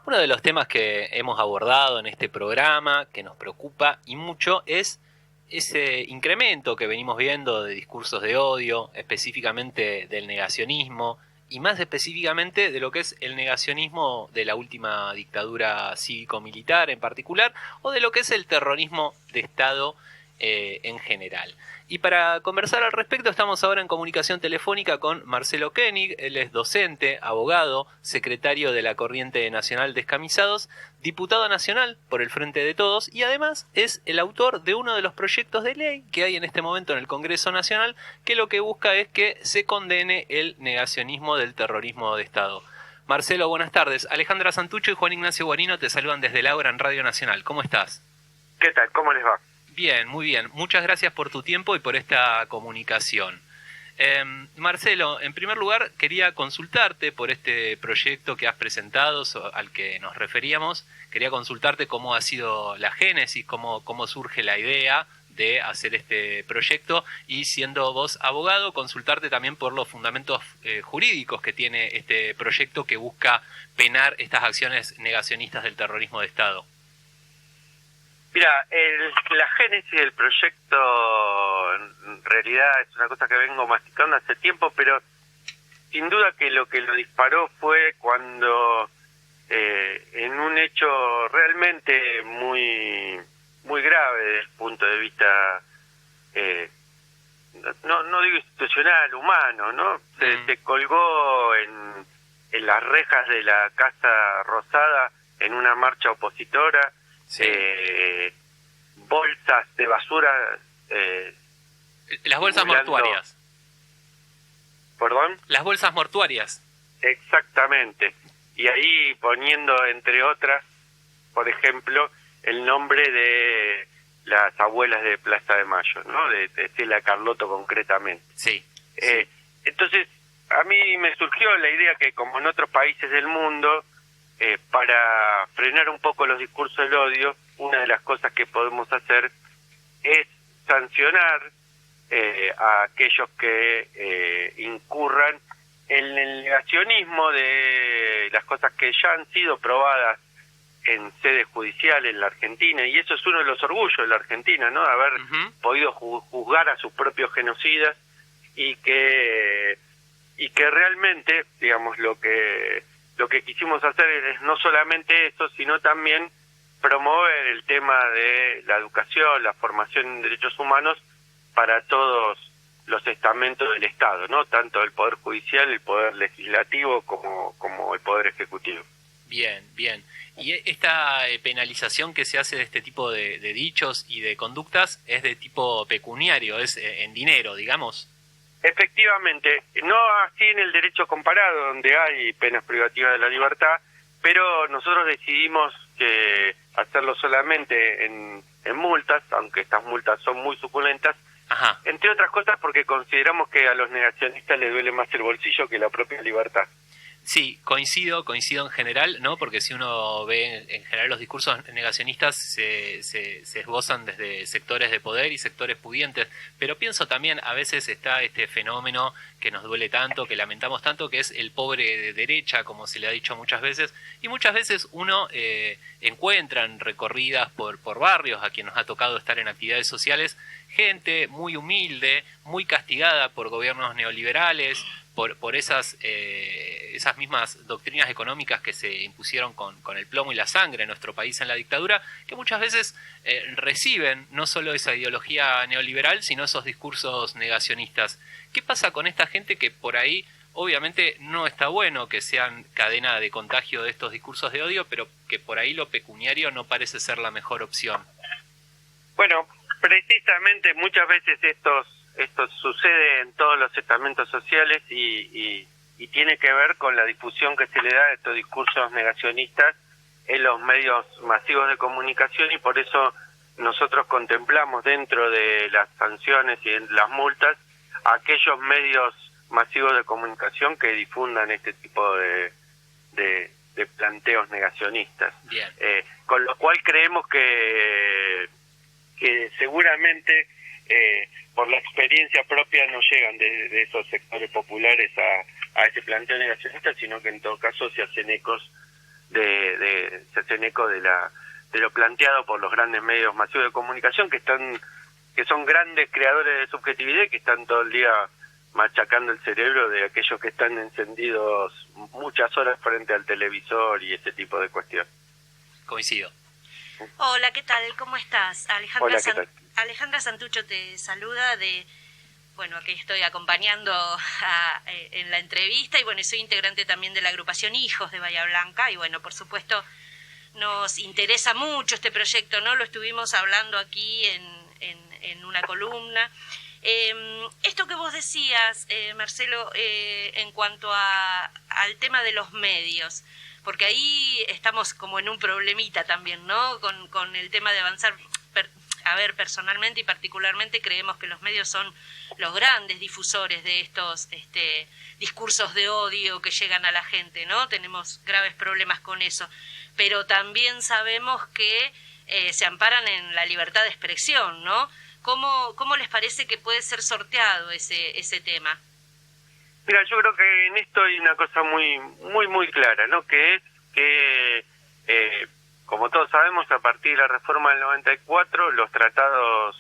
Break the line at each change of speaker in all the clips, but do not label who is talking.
Uno de los temas que hemos abordado en este programa, que nos preocupa y mucho, es ese incremento que venimos viendo de discursos de odio, específicamente del negacionismo, y más específicamente de lo que es el negacionismo de la última dictadura cívico-militar en particular, o de lo que es el terrorismo de Estado en general. Y para conversar al respecto estamos ahora en comunicación telefónica con Marcelo Koenig. Él es docente, abogado, secretario de la Corriente Nacional Descamisados, diputado nacional por el Frente de Todos y además es el autor de uno de los proyectos de ley que hay en este momento en el Congreso Nacional, que lo que busca es que se condene el negacionismo del terrorismo de Estado. Marcelo, buenas tardes. Alejandra Santucho y Juan Ignacio Guarino te saludan desde Laura en Radio Nacional. ¿Cómo estás?
¿Qué tal? ¿Cómo les va?
Bien, muy bien. Muchas gracias por tu tiempo y por esta comunicación. Marcelo, en primer lugar quería consultarte por este proyecto que has presentado, al que nos referíamos. Quería consultarte cómo ha sido la génesis, cómo surge la idea de hacer este proyecto y, siendo vos abogado, consultarte también por los fundamentos jurídicos que tiene este proyecto que busca penar estas acciones negacionistas del terrorismo de Estado.
Mira, la génesis del proyecto en realidad es una cosa que vengo masticando hace tiempo, pero sin duda que lo disparó fue cuando en un hecho realmente muy grave desde el punto de vista, no digo institucional, humano, ¿no? Se colgó en las rejas de la Casa Rosada en una marcha opositora. Sí. Bolsas de basura,
las bolsas mortuarias.
¿Perdón?
Las bolsas mortuarias.
Exactamente. Y ahí poniendo, entre otras, por ejemplo, el nombre de las abuelas de Plaza de Mayo, ¿no? De Estela Carlotto concretamente.
Sí.
Entonces, a mí me surgió la idea que, como en otros países del mundo, para frenar un poco los discursos del odio, una de las cosas que podemos hacer es sancionar a aquellos que incurran en el negacionismo de las cosas que ya han sido probadas en sede judicial en la Argentina, y eso es uno de los orgullos de la Argentina, ¿no? Haber podido juzgar a sus propios genocidas y que realmente, digamos, lo que quisimos hacer es no solamente eso, sino también promover el tema de la educación, la formación en derechos humanos para todos los estamentos del Estado, ¿no? Tanto el Poder Judicial, el Poder Legislativo como el Poder Ejecutivo.
Bien, bien. ¿Y esta penalización que se hace de este tipo de dichos y de conductas es de tipo pecuniario, es en dinero, digamos?
Efectivamente, no así en el derecho comparado, donde hay penas privativas de la libertad, pero nosotros decidimos que hacerlo solamente en multas, aunque estas multas son muy suculentas. Ajá. Entre otras cosas porque consideramos que a los negacionistas les duele más el bolsillo que la propia libertad.
Sí, coincido en general, ¿no? Porque si uno ve en general los discursos negacionistas se esbozan desde sectores de poder y sectores pudientes, pero pienso también a veces está este fenómeno que nos duele tanto, que lamentamos tanto, que es el pobre de derecha, como se le ha dicho muchas veces, y muchas veces uno encuentra en recorridas por barrios a quien nos ha tocado estar en actividades sociales, gente muy humilde, muy castigada por gobiernos neoliberales, por esas mismas doctrinas económicas que se impusieron con el plomo y la sangre en nuestro país en la dictadura, que muchas veces reciben no solo esa ideología neoliberal, sino esos discursos negacionistas. ¿Qué pasa con esta gente que por ahí, obviamente no está bueno que sean cadena de contagio de estos discursos de odio, pero que por ahí lo pecuniario no parece ser la mejor opción?
Bueno, precisamente muchas veces esto sucede en todos los estamentos sociales y tiene que ver con la difusión que se le da a estos discursos negacionistas en los medios masivos de comunicación, y por eso nosotros contemplamos dentro de las sanciones y en las multas a aquellos medios masivos de comunicación que difundan este tipo de planteos negacionistas. Con lo cual creemos que seguramente por la experiencia propia no llegan de esos sectores populares a ese planteo negacionista, sino que en todo caso se hacen ecos de se hacen eco de lo planteado por los grandes medios masivos de comunicación que son grandes creadores de subjetividad y que están todo el día machacando el cerebro de aquellos que están encendidos muchas horas frente al televisor y ese tipo de cuestiones.
Coincido.
Hola, ¿qué tal? ¿Cómo estás?
Hola, ¿qué tal?
Alejandra Santucho te saluda aquí estoy acompañando en la entrevista y bueno, soy integrante también de la agrupación Hijos de Bahía Blanca y bueno, por supuesto nos interesa mucho este proyecto, ¿no? Lo estuvimos hablando aquí en una columna. Esto que vos decías, Marcelo, en cuanto al tema de los medios, porque ahí estamos como en un problemita también, ¿no? Con el tema de avanzar. Personalmente y particularmente creemos que los medios son los grandes difusores de estos discursos de odio que llegan a la gente, ¿no? Tenemos graves problemas con eso, pero también sabemos que se amparan en la libertad de expresión, ¿no? ¿Cómo les parece que puede ser sorteado ese tema?
Mira, yo creo que en esto hay una cosa muy clara, ¿no? Que es que como todos sabemos, a partir de la reforma del 94, los tratados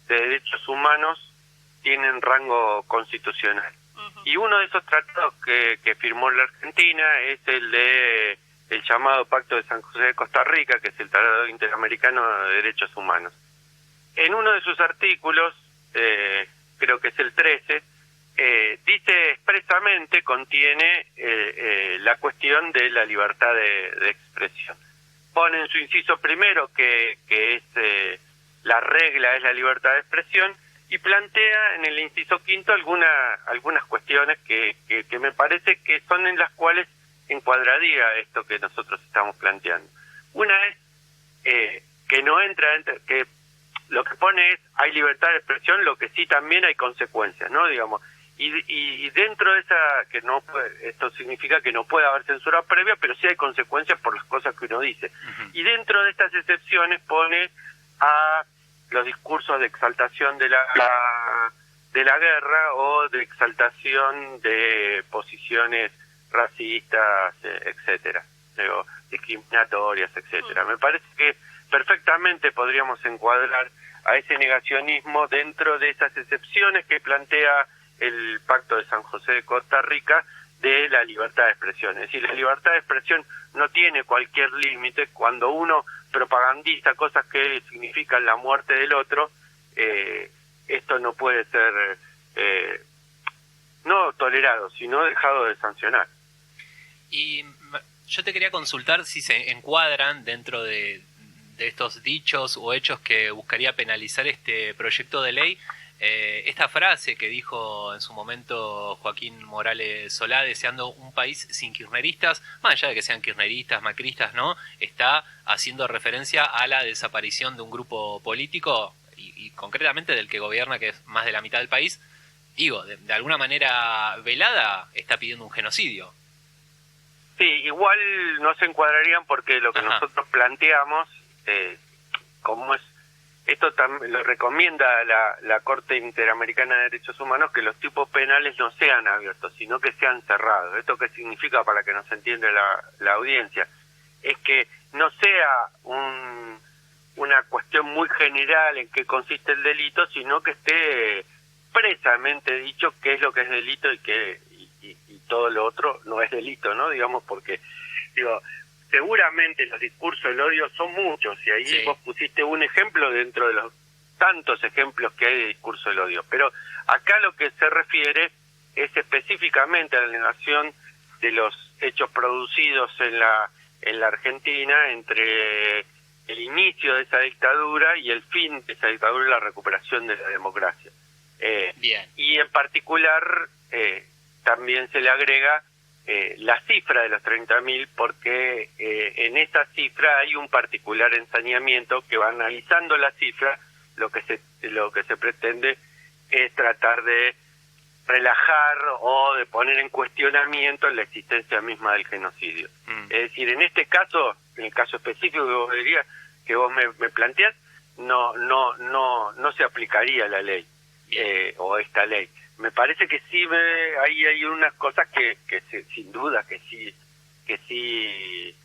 de derechos humanos tienen rango constitucional. Uh-huh. Y uno de esos tratados que firmó la Argentina es el llamado Pacto de San José de Costa Rica, que es el Tratado Interamericano de Derechos Humanos. En uno de sus artículos, creo que es el 13, dice expresamente, contiene la cuestión de la libertad de expresión. Pone en su inciso primero que es la regla es la libertad de expresión y plantea en el inciso quinto algunas cuestiones que me parece que son en las cuales encuadraría esto que nosotros estamos planteando. Una es que no entra que lo que pone es hay libertad de expresión, lo que sí también hay consecuencias, ¿no? Digamos, y dentro de esa, que no puede, esto significa que no puede haber censura previa, pero sí hay consecuencias por las cosas que uno dice. Uh-huh. Y dentro de estas excepciones pone a los discursos de exaltación de la guerra o de exaltación de posiciones racistas, etcétera, discriminatorias, etcétera. Me parece que perfectamente podríamos encuadrar a ese negacionismo dentro de esas excepciones que plantea el Pacto de San José de Costa Rica de la libertad de expresión. Es decir, la libertad de expresión no tiene cualquier límite. Cuando uno propagandiza cosas que significan la muerte del otro, esto no puede ser no tolerado, sino dejado de sancionar.
Y yo te quería consultar si se encuadran dentro de estos dichos o hechos que buscaría penalizar este proyecto de ley, esta frase que dijo en su momento Joaquín Morales Solá, deseando un país sin kirchneristas, más allá de que sean kirchneristas, macristas, ¿no? Está haciendo referencia a la desaparición de un grupo político y concretamente del que gobierna, que es más de la mitad del país. Digo, de alguna manera velada está pidiendo un genocidio.
Sí, igual no se encuadrarían porque lo que nosotros planteamos, como es esto también lo recomienda la Corte Interamericana de Derechos Humanos, que los tipos penales no sean abiertos, sino que sean cerrados. ¿Esto qué significa para que nos entienda la audiencia? Es que no sea una cuestión muy general en qué consiste el delito, sino que esté expresamente dicho qué es lo que es delito y todo lo otro no es delito, ¿no? Digamos, porque seguramente los discursos del odio son muchos, y ahí sí. Vos pusiste un ejemplo dentro de los tantos ejemplos que hay de discurso del odio. Pero acá lo que se refiere es específicamente a la negación de los hechos producidos en la Argentina entre el inicio de esa dictadura y el fin de esa dictadura y la recuperación de la democracia.
Bien.
Y en particular también se le agrega la cifra de los 30.000, porque en esa cifra hay un particular ensañamiento que va analizando la cifra. Lo que se pretende es tratar de relajar o de poner en cuestionamiento la existencia misma del genocidio. Es decir, en este caso, en el caso específico que vos me planteás, no se aplicaría la ley o esta ley. Me parece que sí hay unas cosas que sin duda que sí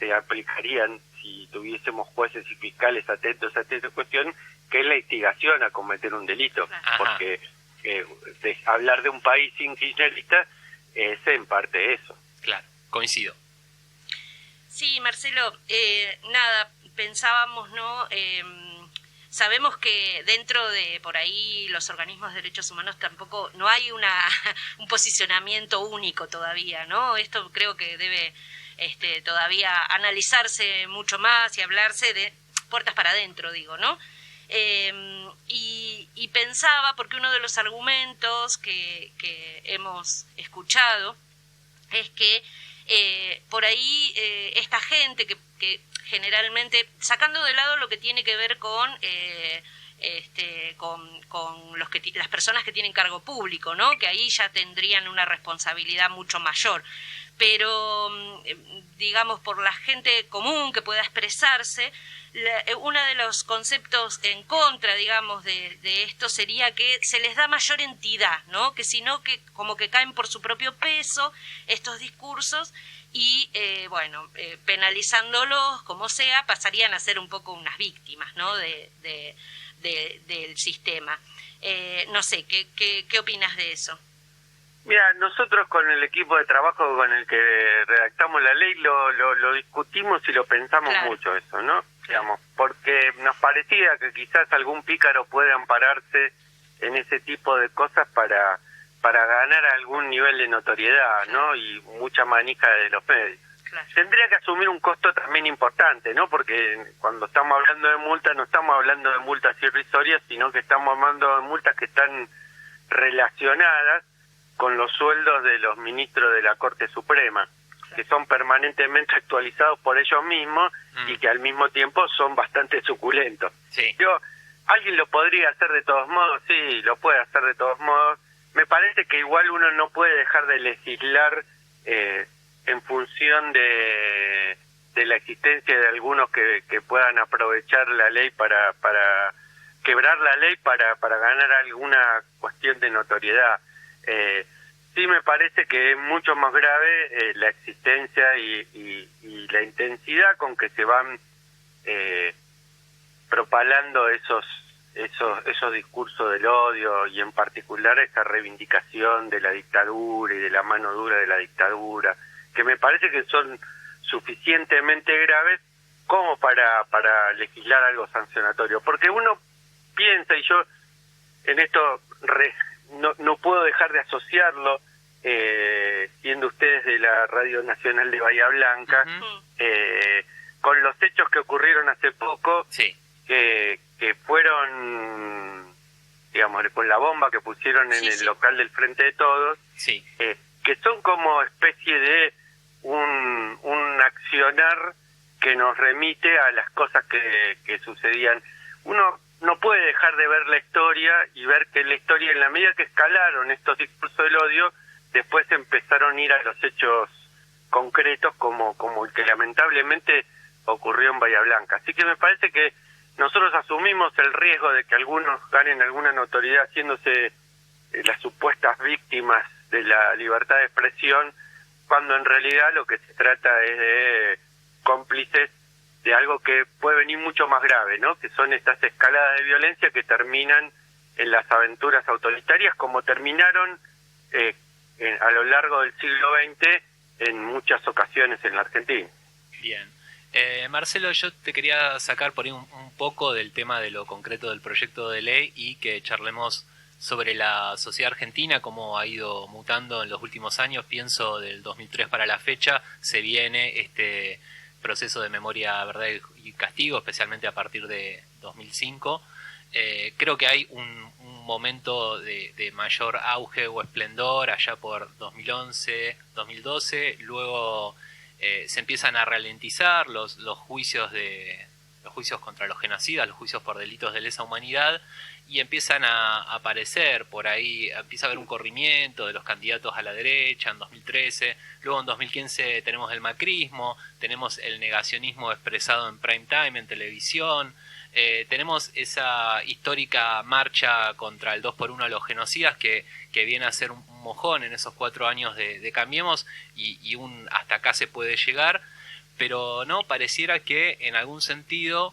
se aplicarían si tuviésemos jueces y fiscales atentos a esta cuestión, que es la instigación a cometer un delito.
Ajá.
Porque hablar de un país sin kirchnerista es en parte eso.
Claro, coincido.
Sí, Marcelo, nada, pensábamos, ¿no? Sabemos que dentro de, por ahí, los organismos de derechos humanos tampoco, no hay un posicionamiento único todavía, ¿no? Esto creo que debe todavía analizarse mucho más y hablarse de puertas para adentro, digo, ¿no? Y pensaba, porque uno de los argumentos que hemos escuchado es que por ahí esta gente que generalmente, sacando de lado lo que tiene que ver con las personas que tienen cargo público, ¿no? Que ahí ya tendrían una responsabilidad mucho mayor, pero digamos por la gente común que pueda expresarse, uno de los conceptos en contra, digamos, de esto sería que se les da mayor entidad, ¿no? Que sino que como que caen por su propio peso estos discursos y, penalizándolos como sea, pasarían a ser un poco unas víctimas, ¿no? Del sistema. No sé, ¿qué opinas de eso?
Mira, nosotros con el equipo de trabajo con el que redactamos la ley lo discutimos y lo pensamos mucho eso, ¿no? Digamos, porque nos parecía que quizás algún pícaro puede ampararse en ese tipo de cosas para ganar algún nivel de notoriedad, ¿no? Y mucha manija de los medios. Claro. Tendría que asumir un costo también importante, ¿no? Porque cuando estamos hablando de multas, no estamos hablando de multas irrisorias, sino que estamos hablando de multas que están relacionadas con los sueldos de los ministros de la Corte Suprema, que son permanentemente actualizados por ellos mismos y que al mismo tiempo son bastante suculentos.
Sí.
¿Alguien lo podría hacer de todos modos? Sí, lo puede hacer de todos modos. Me parece que igual uno no puede dejar de legislar en función de la existencia de algunos que puedan aprovechar la ley para quebrar la ley para ganar alguna cuestión de notoriedad. Sí me parece que es mucho más grave la existencia y la intensidad con que se van propalando esos discursos del odio y en particular esa reivindicación de la dictadura y de la mano dura de la dictadura, que me parece que son suficientemente graves como para legislar algo sancionatorio. Porque uno piensa, y yo en esto no puedo dejar de asociarlo, siendo ustedes de la Radio Nacional de Bahía Blanca, con los hechos que ocurrieron hace poco,
sí,
que fueron, digamos, con la bomba que pusieron en el local del Frente de Todos,
sí,
que son como especie de un accionar que nos remite a las cosas que sucedían. Uno no puede dejar de ver la historia y ver que la historia, en la medida que escalaron estos discursos del odio, después empezaron a ir a los hechos concretos como el que lamentablemente ocurrió en Bahía Blanca. Así que me parece que nosotros asumimos el riesgo de que algunos ganen alguna notoriedad haciéndose las supuestas víctimas de la libertad de expresión, cuando en realidad lo que se trata es de cómplices de algo que puede venir mucho más grave, ¿no? Que son estas escaladas de violencia que terminan en las aventuras autoritarias, como terminaron a lo largo del siglo XX en muchas ocasiones en la Argentina.
Bien. Marcelo, yo te quería sacar por ahí un poco del tema de lo concreto del proyecto de ley y que charlemos sobre la sociedad argentina, cómo ha ido mutando en los últimos años. Pienso del 2003 para la fecha, se viene este proceso de memoria, verdad y castigo, especialmente a partir de 2005. Creo que hay un momento de mayor auge o esplendor allá por 2011, 2012, luego se empiezan a ralentizar los juicios contra los genocidas, los juicios por delitos de lesa humanidad, y empiezan a aparecer por ahí, empieza a haber un corrimiento de los candidatos a la derecha en 2013, luego en 2015 tenemos el macrismo, tenemos el negacionismo expresado en prime time, en televisión, tenemos esa histórica marcha contra el 2x1 a los genocidas que viene a ser un mojón en esos 4 años de Cambiemos y hasta acá se puede llegar. pero no, pareciera que en algún sentido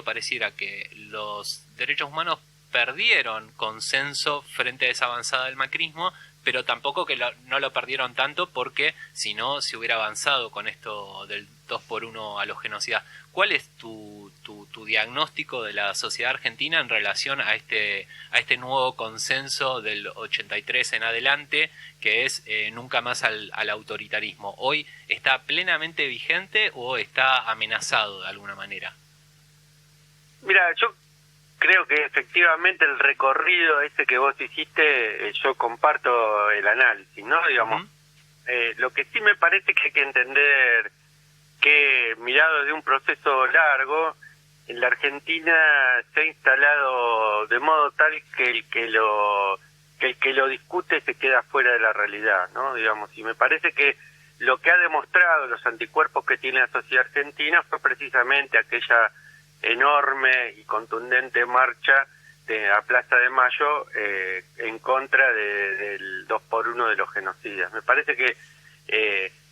pareciera que los derechos humanos perdieron consenso frente a esa avanzada del macrismo, pero tampoco que no lo perdieron tanto, porque si no se hubiera avanzado con esto del 2x1 a los genocidas. ¿Cuál es tu diagnóstico de la sociedad argentina en relación a este nuevo consenso del 83 en adelante, que es nunca más al autoritarismo? ¿Hoy está plenamente vigente o está amenazado de alguna manera?
Mira, yo creo que efectivamente el recorrido ese que vos hiciste, yo comparto el análisis, ¿no? Digamos, lo que sí me parece que hay que entender que, mirado de un proceso largo, en la Argentina se ha instalado de modo tal que el que lo discute se queda fuera de la realidad, ¿no? Digamos, y me parece que lo que ha demostrado los anticuerpos que tiene la sociedad argentina fue precisamente aquella enorme y contundente marcha a Plaza de Mayo en contra del 2x1 de los genocidas. Me parece que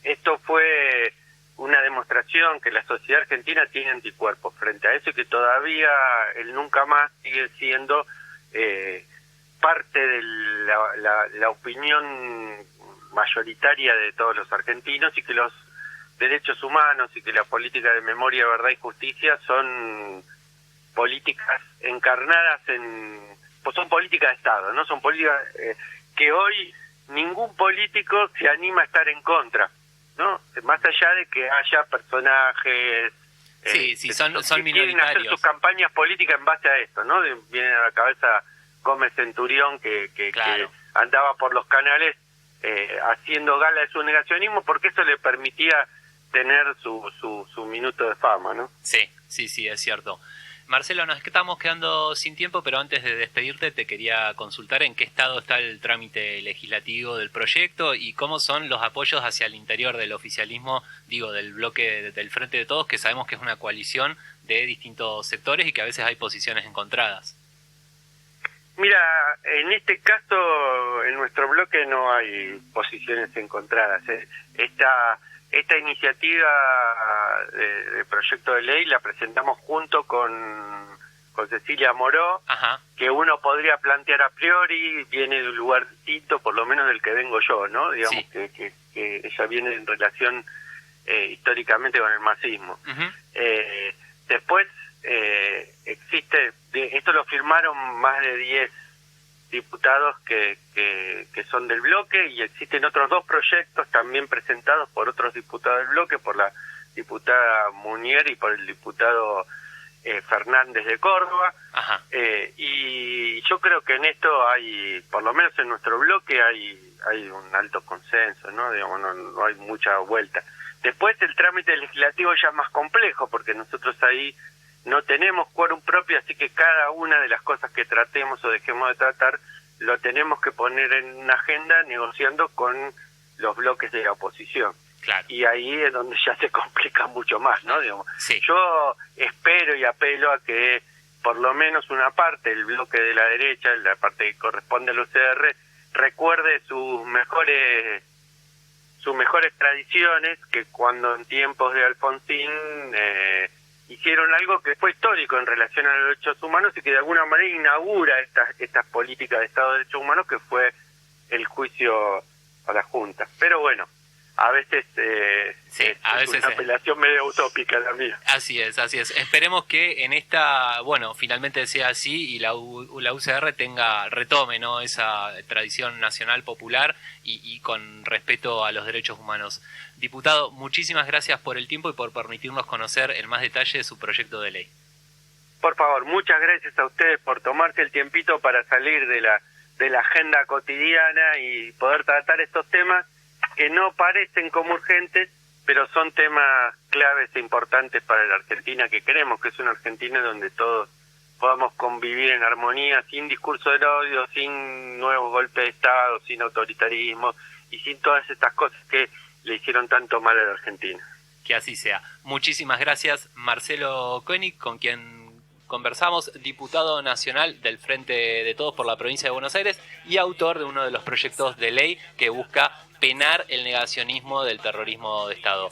esto fue una demostración que la sociedad argentina tiene anticuerpos frente a eso, y que todavía el nunca más sigue siendo parte de la opinión mayoritaria de todos los argentinos, y que los derechos humanos y que la política de memoria, verdad y justicia son políticas encarnadas pues son políticas de Estado, ¿no? Son políticas que hoy ningún político se anima a estar en contra, ¿no? Más allá de que haya personajes
son
que quieren
minoritarios,
hacer sus campañas políticas en base a esto, ¿no? Viene a la cabeza Gómez Centurión, que andaba por los canales haciendo gala de su negacionismo, porque eso le permitía tener su minuto de fama, ¿no?
Sí, es cierto. Marcelo, nos estamos quedando sin tiempo, pero antes de despedirte te quería consultar en qué estado está el trámite legislativo del proyecto y cómo son los apoyos hacia el interior del oficialismo, del bloque del Frente de Todos, que sabemos que es una coalición de distintos sectores y que a veces hay posiciones encontradas.
Mira, en este caso, en nuestro bloque no hay posiciones encontradas. Esta iniciativa de proyecto de ley la presentamos junto con Cecilia Moró, que uno podría plantear a priori, viene de un lugar distinto, por lo menos del que vengo yo, ¿no? Digamos que ella viene en relación históricamente con el masismo. Después existe, esto lo firmaron más de 10 diputados que son del bloque, y existen otros 2 proyectos también presentados por otros diputados del bloque, por la diputada Munier y por el diputado Fernández de Córdoba. Y yo creo que en esto hay, por lo menos en nuestro bloque, hay un alto consenso, ¿no? Digamos, no hay mucha vuelta. Después el trámite legislativo ya es más complejo, porque nosotros ahí no tenemos quórum propio, así que cada una de las cosas que tratemos o dejemos de tratar lo tenemos que poner en una agenda negociando con los bloques de la oposición.
Claro.
Y ahí es donde ya se complica mucho más, ¿no? Digamos, yo espero y apelo a que por lo menos una parte, el bloque de la derecha, la parte que corresponde al UCR, recuerde sus mejores tradiciones, que cuando en tiempos de Alfonsín hicieron algo que fue histórico en relación a los derechos humanos y que de alguna manera inaugura estas políticas de Estado de Derechos Humanos, que fue el juicio a la Junta. Pero bueno, a veces es una apelación medio utópica la mía.
Así es. Esperemos que en esta, finalmente sea así y la UCR retome, ¿no?, esa tradición nacional popular y con respeto a los derechos humanos. Diputado, muchísimas gracias por el tiempo y por permitirnos conocer en más detalle de su proyecto de ley.
Por favor, muchas gracias a ustedes por tomarse el tiempito para salir de la agenda cotidiana y poder tratar estos temas que no parecen como urgentes, pero son temas claves e importantes para la Argentina que queremos, que es una Argentina donde todos podamos convivir en armonía, sin discurso del odio, sin nuevos golpes de Estado, sin autoritarismo y sin todas estas cosas que le hicieron tanto mal a la Argentina.
Que así sea. Muchísimas gracias, Marcelo Koenig, con quien conversamos, diputado nacional del Frente de Todos por la provincia de Buenos Aires y autor de uno de los proyectos de ley que busca penar el negacionismo del terrorismo de Estado.